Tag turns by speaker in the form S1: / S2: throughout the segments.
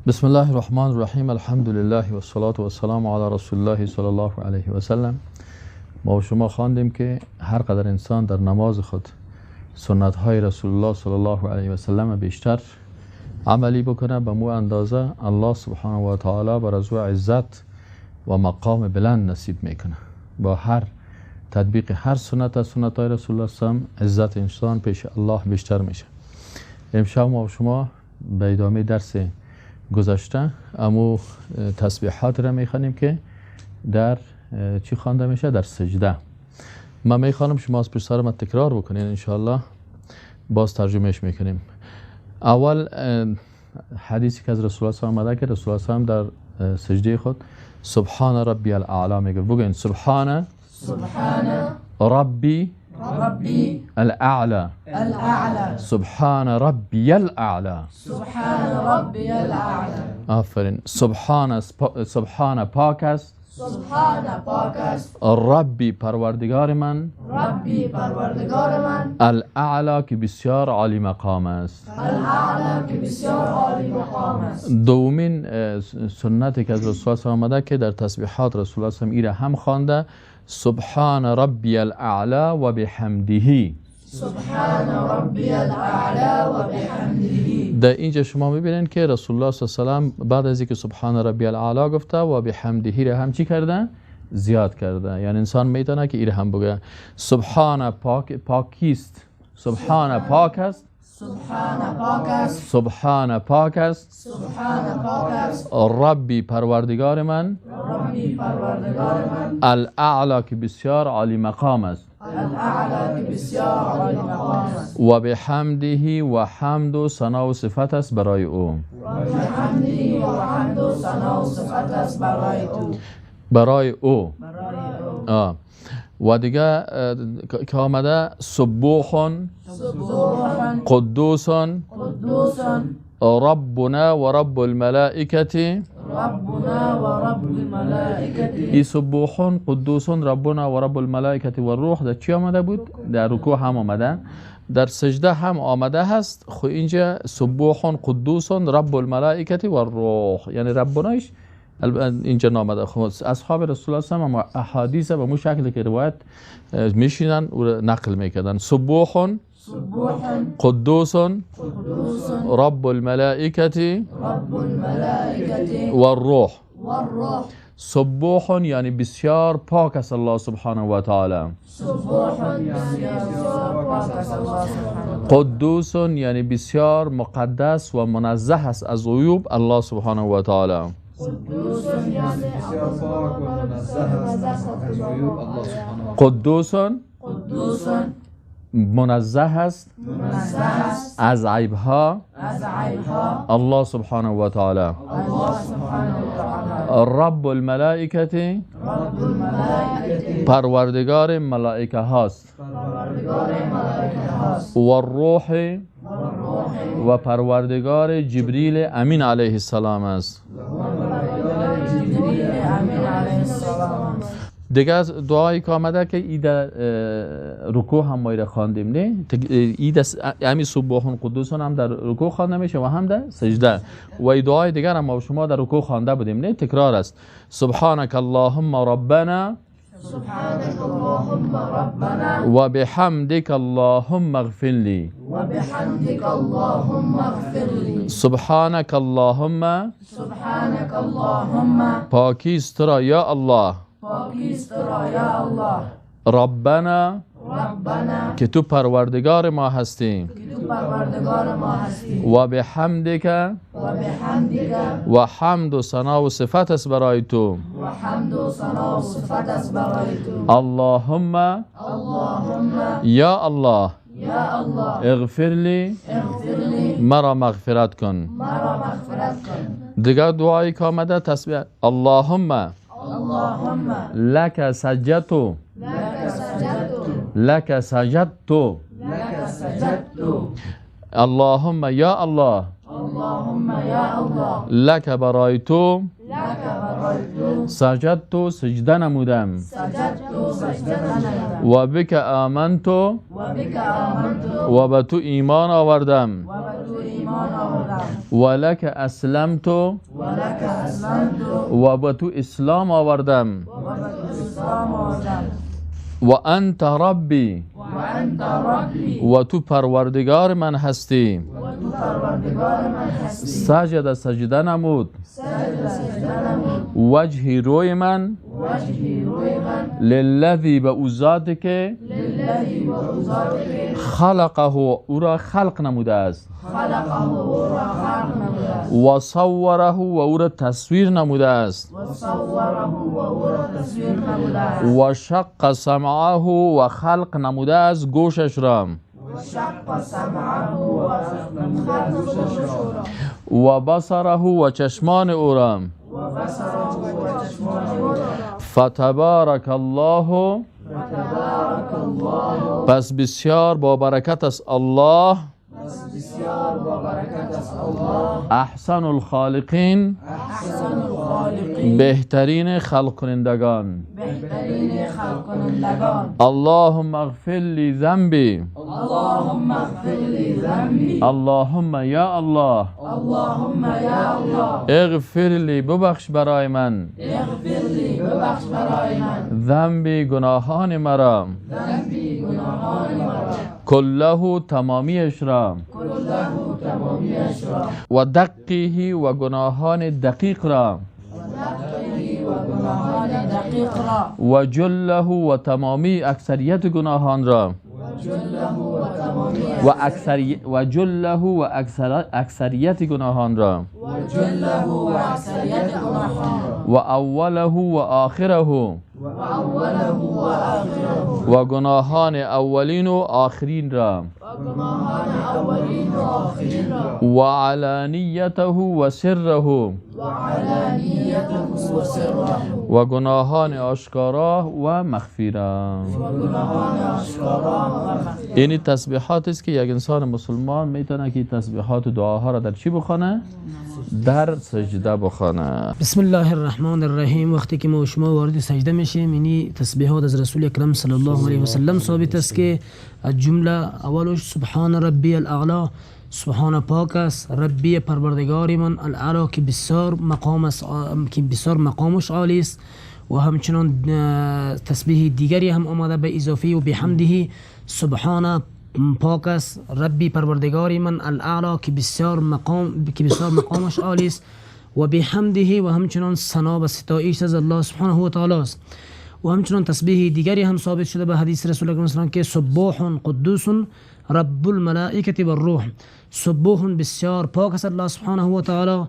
S1: بسم الله الرحمن الرحیم. الحمد لله و الصلاة و السلام علی رسول الله صلی الله علیه و سلم. ما و شما خواندیم که هر قدر انسان در نماز خود سنت های رسول الله صلی الله علیه و سلم بیشتر عملی بکنه، به مو اندازه الله سبحانه و تعالی بر از عزت و مقام بلند نصیب میکنه. با هر تطبیق هر سنت از سنت های رسول الله صلی الله علیه و سلم عزت انسان پیش الله بیشتر میشه. امشب ما و شما به ادامه درس گذشته امو تسبیحات را میخوانیم که در چی خوانده میشه؟ در سجده. من میخوانم، شما از پشت سر من تکرار بکنین، انشاءالله باز ترجمهش میکنیم. اول حدیثی که از رسول الله صلی الله علیه و آله که رسول الله صلی الله علیه و آله در سجده خود سبحان ربی الاعلی میگه. بگین سبحان ربی الاعلى سبحان ربي الاعلى آفرین. سبحان پاک است ربی پروردگار من الاعلى که بسیار عالی مقام است. دومین سنتی که از رسول الله آمده که در تسبیحات رسول الله صلی الله علیه و آله هم خوانده سبحان ربی الاعلی و بحمده. در اینجا شما میبینین که رسول الله صلی الله علیه و آله بعد از اینکه سبحان ربی الاعلی گفته و بحمده را هم چی کرده؟ زیاد کرده. یعنی انسان میتونه که این هم بگه سبحان پاکیست، سبحان پاک است، سبحان پاک است ربی پروردگار من الاعلی که بسیار عالی مقام است و بحمده و حمد و ثنا و صفت است برای او. برای او و دیگه که آمده سبوح قدوس ربنا و رب الملائکه. ای سبوح قدوس ربنا و رب الملائکه و الروح در چی آمده بود؟ در رکوع هم آمده، در سجده هم آمده هست. خو اینجا سبوح قدوس رب الملائکه و الروح، یعنی ربنایش اینجا نامده. خب اصحاب رسول الله صلی الله علیه و آله احادیث به مو شکل که روایت میشینن و نقل میکردن. سبوح قدوس رب الملائکه و الروح. سبوح یعنی بسیار پاک است الله سبحانه و تعالی. قدوس یعنی بسیار مقدس و منزه است از عیوب الله سبحانه و تعالی. قدوس منزه است از عیبها الله سبحانه و تعالی. رب الملائکه پروردگار ملائکه هاست و الروح و پروردگار جبریل امین علیه السلام است. دیگه دعایی که آمده که اید رکوع هم ما خواندیم، نه اید امی سبوح قدوس هم در رکوع خوانده میشه و هم در سجده. و ای دعای دیگر هم ما شما در رکوع خوانده بودیم، نه تکرار است. سبحانك اللهم ربنا و بحمدك اللهم اغفر لي. سبحانك اللهم پاکیست تو را یا الله، ربنا که تو پروردگار ما هستی، و بحمدک و حمد و ثنا و صفت است برای تو. اللهم یا الله اغفر لی مرا مغفرت کن. دیگر دعایی که آمده تسبیح اللهم لك سجدت لك سجدت. اللهم یا الله لك برای تو سجدت سجده نمودم و بک آمنت و به تو ایمان آوردم ولک اسلمت و به تو اسلام آوردم و انت ربی و تو پروردگار من هستی. سجد سجده نمود وجهی روی من للذی به او ذاتی که خلقه او را خلق نموده است و صوره و او را تصویر نموده است و شق سمعه و خلق نموده است گوشش را و بصره و چشمان او را. فتبارک الله پس بسیار با برکت است الله احسن الخالقین بهترین خلق کنندگان. اللهم اغفر لی ذنبی اللهم یا الله اغفر لی ببخش برای من ذنبی گناهان مرا کله تمامیش را و دقیه و گناهان دقیق را و جله و تمامی اکثریت گناهان را و جله و اکثریت گناهان را و اوله و آخره و گناهان اولین و آخرین را و علانیته و سره و گناهان آشکارا و مخفی را. این تسبیحات است که یک انسان مسلمان میتونه که تسبیحات و دعاها را در چی بخونه؟ در سجده بخونه.
S2: بسم الله الرحمن الرحیم. وقتی که ما و شما وارد سجده میشیم این تسبیحات از رسول اکرم صلی الله علیه و سلم ثابت است که جمله اولش سبحان ربی الاعلی، سبحان پاک است ربی پروردگار من الاعلی که بسیار مقام است، که بسیار مقامش عالی است. و همچنان تسبیح دیگری هم آمده به اضافه و بحمده سبحان پاک است ربی پروردگار من الاعلی که بسیار مقامش عالی است و بحمده و همچنان ثنا و ستایش از الله سبحانه و تعالی است. و همچنان تسبیح دیگری هم ثابت شده به حدیث رسول الله صلی الله علیه و که سبوح قدوس رب الملائکه و الروح. سبوح بسیار پاک است الله سبحانه و تعالی،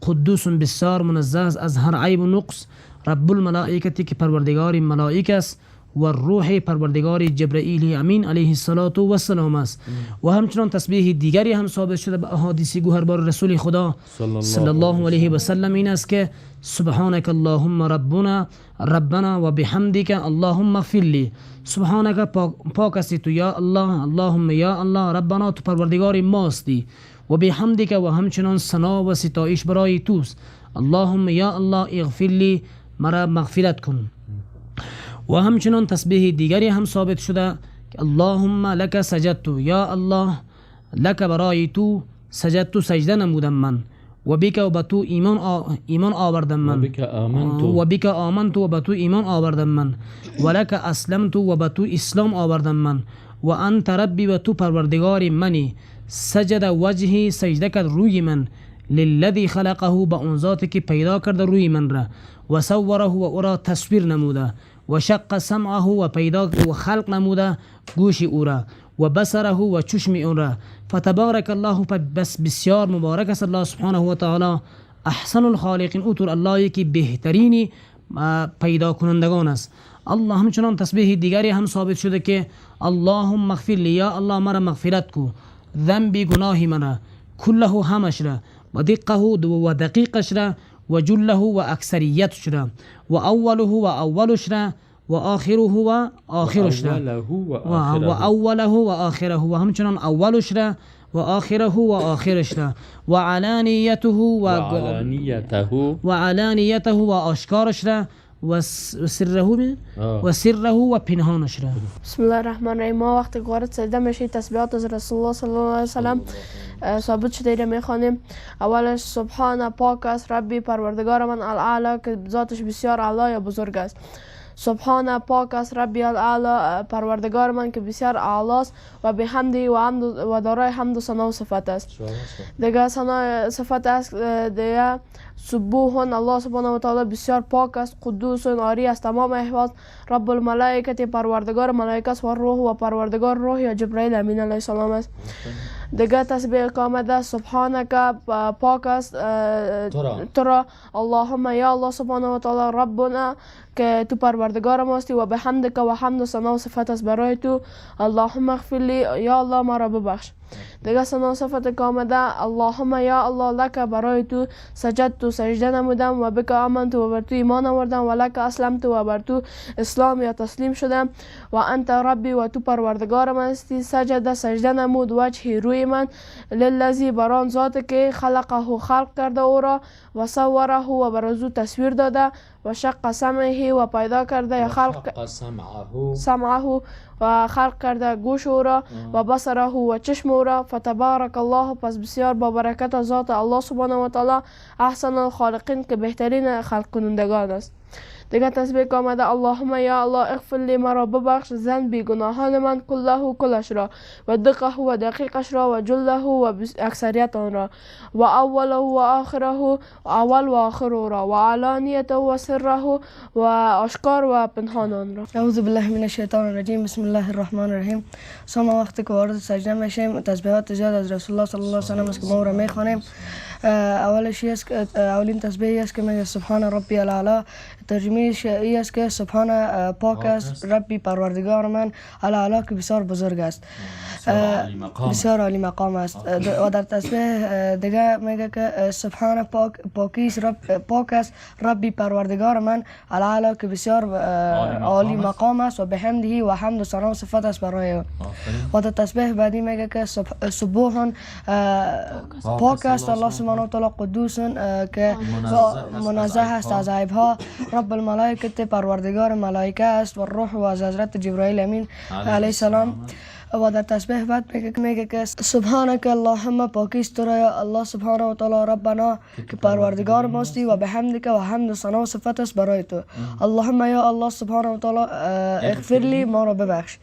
S2: قدوس بسیار منزه از هر عیب و نقص، رب الملائکه که پروردگار ملائکه است و روح پروردگار جبرئیل امین علیه السلام است. و همچنان تسبیح دیگری هم ثابت شده به احادیث گوهربار رسول خدا صلی الله علیه و سلم این است که سبحانك اللهم ربنا و بحمدك اللهم اغفر لی. سبحانك پاک هستی تو یا الله، اللهم یا الله، ربنا تو پروردگار ماستی، و بحمدك و همچنان ثنا و ستایش برای توست، اللهم یا الله اغفر لی، مرا مغفرت کن. و همچنان تسبیح دیگری هم ثابت شده که اللهم لک سجدت، یا الله لک برای تو سجدت سجده نمودم من، و بک و به تو ایمان آوردم من، و بک آمنت و به تو ایمان آوردم من، و لک اسلمت و به تو اسلام آوردم من، و انت ربی و تو پروردگار منی، سجد وجهی سجده کرد روی من، للذی خلقه به اون ذاتی که پیدا کرده روی من را، و صوره و او را تصویر نموده، و شق سمعه و پیدا و خلق نموده گوش او را، و بصره و چشم او را. فتبارک الله بس بسیار مبارک است الله سبحانه و تعالی، احسن الخالقین او طور اللهی که بهترینی پیدا کنندگان است. الله همچنان تسبیح دیگری هم ثابت شده که اللهم اغفر لی، یا الله مرا مغفرت کو، ذنبی گناهی مرا کله همش را، و دقه و دقیقش را، و جله و اکثریتش را، و اوله و اولش را، و آخره و آخرش را، و اوله و آخره و همچنان اولش را و آخره و آخرش را، و علانیته و علانیته و آشکارش را، و سره و پنهانش را.
S3: بسم الله الرحمن الرحیم. ما وقتی که وارد سجده میشیم تسبیحات از رسول الله صلی الله علیه و سلم ثابت شده را میخوانیم. اولش سبحان پاک است ربی پروردگار من الاعلی که ذاتش بسیار اعلی یا بزرگ است. سبحان پاک است ربی الاعلی پروردگار من که بسیار اعلی است و به حمدی و دارای حمد و ثنا و صفت است. دیگه ثنا صفت است. دیگه سبوح الله سبحانه و تعالی بسیار پاک است، قدوس آری است تمام احواز، رب الملائکه پروردگار ملائکه است، و روح و پروردگار روح یا جبرائیل امین علیه السلام است. دیگه تسبیح که آمده سبحانک پاک است ترا اللهم یا الله سبحانه و تعالی ربنا که تو پروردگار ماستی، و به حمدک و حمد و ثنا و صفت است برای تو. اللهم اغفر لی یا الله مرا ببخش. دیگه ثنا و صفت که آمده اللهم یا الله لک برای تو سجدت سجده نمودم و بک آمنت و بر تو ایمان آوردم و لک اسلمت و بر تو اسلام یا تسلیم شدم و انت ربی و تو پروردگار من هستی. سجده سجده نمود وجهی روی من للذی بران ذات که خلقه خلق کرده او را و صوره و بر از او تصویر داده و شق سمعه و پیدا کرده یا خلق سمعه و خلق کرده گوش او را و بصره و چشم او را. فتبارک الله پس بسیار با برکت ذات الله سبحانه و تعالی احسن الخالقین که بهترین خلق کنندگان است. دیگه تسبیح که آمده اللهم یا الله اغفر لی مرا ببخش ذنبی گناهان من کله کلش را و دقه و دقیقش را و جله و اکثریت آن را و اوله و آخره اول و آخر را و علانیت و سره و آشکار و پنهان آن را.
S4: اعوذ بالله من الشیطان الرجیم. بسم الله الرحمن الرحیم. ما وقتی که وارد سجده میشیم تسبیحات زیاد از رسول الله صلی الله علیه و سلم است که ما را میخوانیم. اولش اولین تسبیح است که میگه سبحان ربی الاعلی. ترجمهش ای است که سبحان پاک است ربی پروردگار من الاعلی که بسیار بزرگ است، بسیار عالی مقام است. و در تسبیح دیگه میگه که سبحان پاک است ربی پروردگار من الاعلی که بسیار عالی مقام است و به حمدی و حمد و ثنا و صفت است برای او. و در تسبیح بعدی میگه که سبوح پاک است الله سبحانه و تعالی قدوس که منزه است از عیبها، رب الملائکه پروردگار ملائکه است و روح و از حضرت جبرائیل امین علیه السلام. و در تسبیح بعد میگه که سبحانک اللهم پاکی است تو را یا الله سبحانه و تعالی ربنا که پروردگار ماستی و به حمدک و حمد و ثنا و صفت است برای تو. اللهم یا الله سبحانه و تعالی اغفر لی ما را ببخش،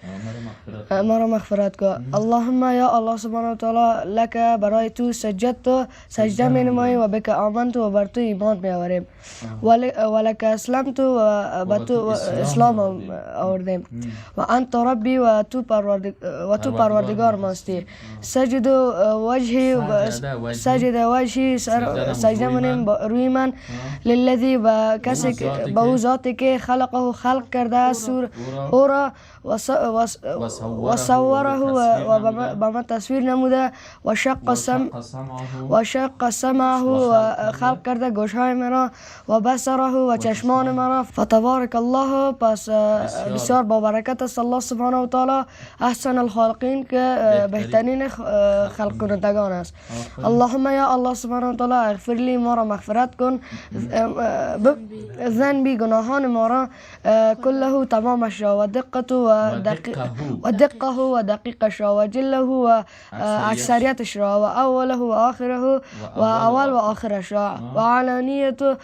S4: ما را مغفرت کن. اللهم یا الله سبحانه و تعالی لک برای تو سجدت سجده می نماییم و بک آمنت و بر تو ایمان می آوریم و لک اسلمت و بر تو اسلام آوردیم و انت ربی و تو پروردگار ماستی. سجد وجهی سجده منیم روی من للذی و کسی به او ذاتی که خلقه خلق کرده است او را و صوره و به من تصویر نموده و شق سمعه و خلق کرده گوشهای مرا و بصره و چشمان مرا. فتبارک الله پس بسیار با برکت است الله سبحانه و تعالی احسن الخالقین که بهترین خلق کنندگان است. اللهم یا الله سبحانه و تعالی اغفر لی ما را مغفرت کن ذنبی گناهان ما را کله تمامش را و دقه و دقیقش را و جله و اکثریتش را و اوله و آخره و اول و آخرش را و علانیته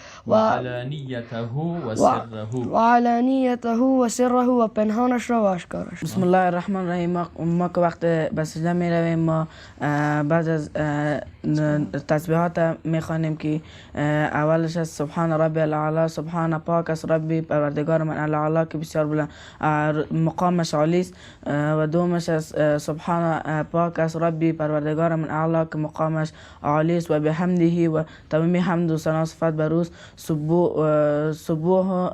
S4: و سره و پنهانش را و اشکارش.
S5: بسم الله الرحمن الرحیم. ما که وقت به سجده می رویم ما بعد از تسبیحات می خوانیم که اولش از سبحان ربی الاعلی سبحان پاک است ربی پروردگار من الاعلی که بسیار بلند مقامش عالی است و دومش از سبحان پاک است ربی پروردگار من اعلی که مقامش عالی است و به حمده و تمامی حمد و ثنا و صفت بر اوست. سبوح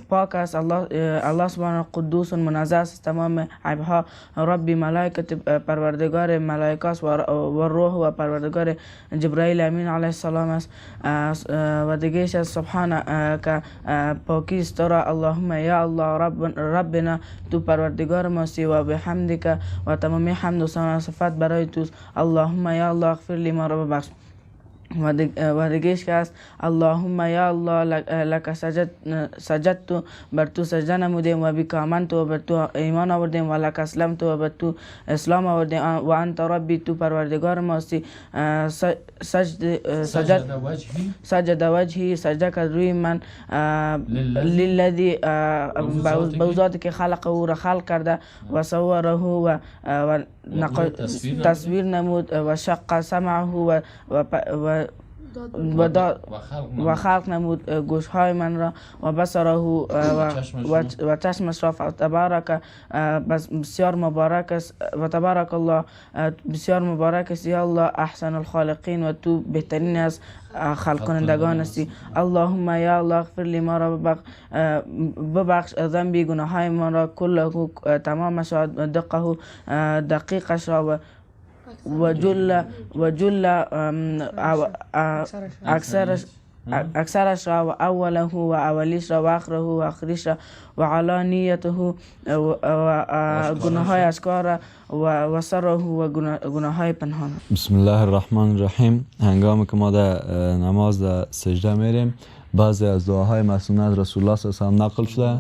S5: پاک است الله سبحانه قدوس منزه است تمام عیبها، ربی ملائکه پروردگار ملائکه است و روح و پروردگار جبرائیل امین علیه السلام است. و دیگهش از سبحان که پاکی است تو را اللهم یا الله ربنا تو پروردگار ماستی و به حمدک و تمامی حمد و ثنا و صفت برای توست. اللهم یا الله اغفر لی ما را ببخش. و دیگهش که است اللهم یا الله لک سجدت بر تو سجده نمودیم و بک آمنت و بر تو ایمان آوردیم و لک اسلمت و بر تو اسلام آوردیم و انت ربی تو پروردگار ماستی سجد وجهی سجده کرد روی من للذی به ذاتی که خلق او را خلق کرده و صوره و تصویر نمود و شق سمعه و خلق نمود گوشهای من را و بصره و چشمش را تبارک بسیار مبارک است و تبارک الله بسیار مبارک است یا الله احسن الخالقین و تو بهترین از خلق کنندگان هستی اللهم یا الله اغفر لی ما را ببخش ذنبی گناههای ما را کله تمامش را دقه دقیقش را و جل اکثرش را و اوله و اولیش را و آخره و آخریش را و علانیته و گناههای اشکار و سره و گناههای پنهان.
S6: بسم الله الرحمن الرحیم. هنگامی که ما در نماز در سجده میریم بعضی از دعاهای مسنونت رسول الله صلی الله علیه و نقل شده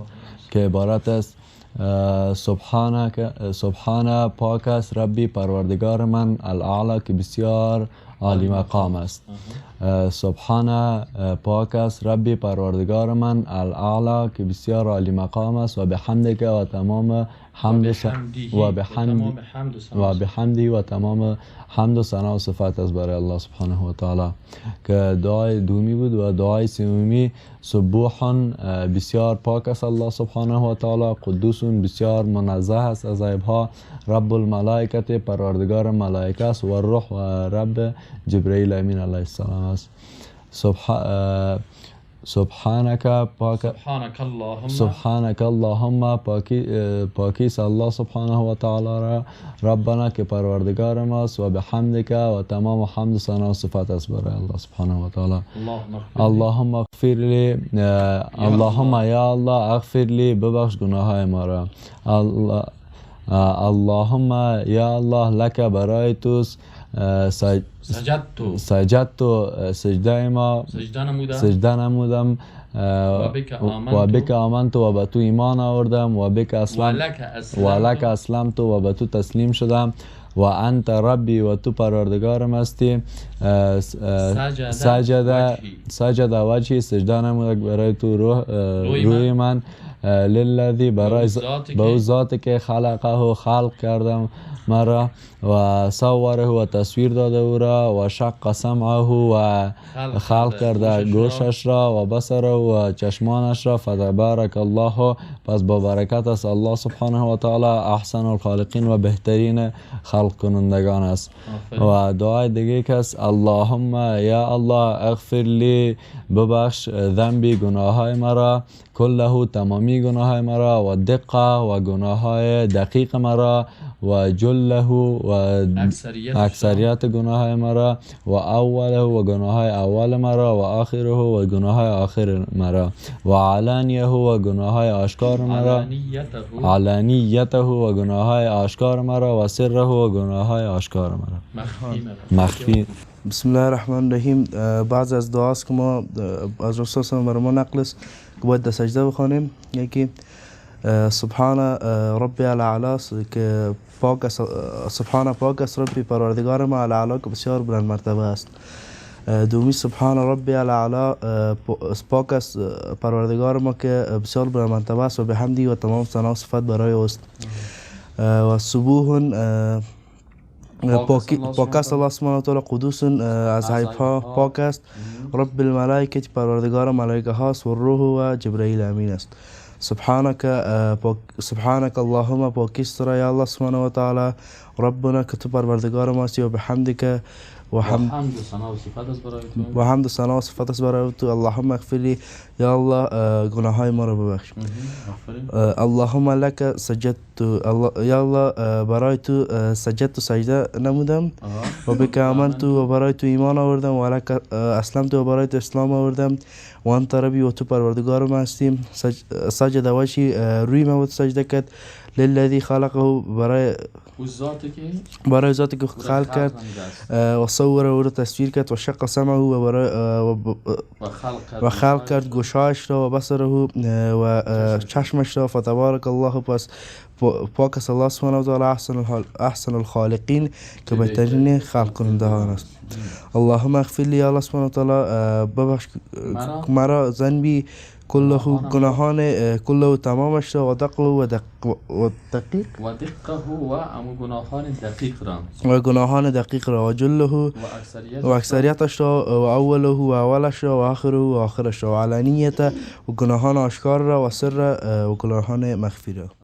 S6: که عبارت است سبحان پاک است ربی پروردگار من الاعلی که بسیار عالی مقام است. سبحان پاک است ربی پروردگار من الاعلی که بسیار عالی مقام است و بحمدک و تمام حمدش و بحمدی و تمام حمد و ثنا و صفات است برای الله سبحانه و تعالی. که دعای دومی بود و دعای سومی سبوح بسیار پاک است الله سبحانه و تعالی قدوس بسیار منزه است از عیبها رب الملائکه پروردگار ملائکه است و روح و رب جبرئیل امین علیه السلام است. سبحانك اللهم پاکی است الله سبحانه و تعالی را ربنا که پروردگار ماست و بحمدک و تمام حمد و ثنا و صفات است برای الله سبحانه و تعالی. اللهم اغفر لی اللهم یا الله اغفر لی ببخش گناههای ما را. اللهم یا الله لک برای توست سجدت سجده ما سجده نمودم و بک آمنت و به تو ایمان آوردم و بک لک اسلمت و به تو تسلیم شدم و انت ربی و تو پروردگارم هستی. سجد وجهی سجده نمودم برای تو روی من للذی برای به ذاتی که خلقه خلق کردم مرا و صوره و تصویر داده او را و شق سمعه و خلق کرده گوشش را و بصره و چشمانش را فتبارک الله پس با برکت است الله سبحانه و تعالی احسن الخالقین و بهترین خلق کنندگان است. و دعای دیگه کس اللهم یا الله اغفر لی ببخش ذنبی گناههای مرا کله تمامی گناههای مرا و دقه و گناههای دقیق مرا و جله و اکثریت گناههای مرا و اوله و گناههای اول مرا و آخره و گناههای آخر مرا و علانیه و گناههای آشکار مرا علانیته و گناههای آشکار مرا و سره و گناههای آشکار مرا مخفی.
S7: بسم الله الرحمن الرحیم. بعض از دعاست که ما از رسول صلی الله علیه و آله نقل است که باید در سجده بخوانیم. یکی سبحان ربی الاعلی که پاک است سبحان پاک است ربی پروردگار ما الاعلی که بسیار بلند مرتبه است. دومی سبحان ربی الاعلی پاک است پروردگار ما که بسیار بلند مرتبه است و بحمدی و تمام ثنا و صفات برای اوست. و صبوح پاک است الله سبحانه و تعالی قدوس از عیبها پاک است رب الملائکه پروردگار ملائکه هاست و روح و جبرئیل امین است. سبحانك اللهم پاکی است را یا الله سبحانه و تعالی ربنا که تو پروردگار ما هستی و بحمدک و حمد و ثنا و صفات است برای تو. اللهم اغفر لی یا الله گناههای ما را ببخش. اللهم لک سجدت یا الله برای تو سجدت و سجده نمودم و بک آمنت و برای تو ایمان آوردم و لک اسلمت و برای تو اسلام آوردم و انت ربی و تو پروردگار ما هستیم. سجد وجهی روی ما بود سجده کرد للذی خلقه برای ذاتی که خلق کرد و صوره او را تصویر کرد و شق سمعه و خلق کرد گوشایش را و بصره و چشمش را. فتبارک الله، پس پاک است الله سبحانه و تعالی احسن الخالقین که بهترین خلق کنندگان است. اللهم اغفر لی، الله سبحانه و تعالی ببخش مرا ذنبی کله، گناهان کله تمامش را، و دقه و دقیق و گناهان دقیق را، و جله و اکثریتش را، و اوله و اولش را، و آخره و آخرش را، و علانیت و گناهان آشکار را، و سر و گناهان مخفی را.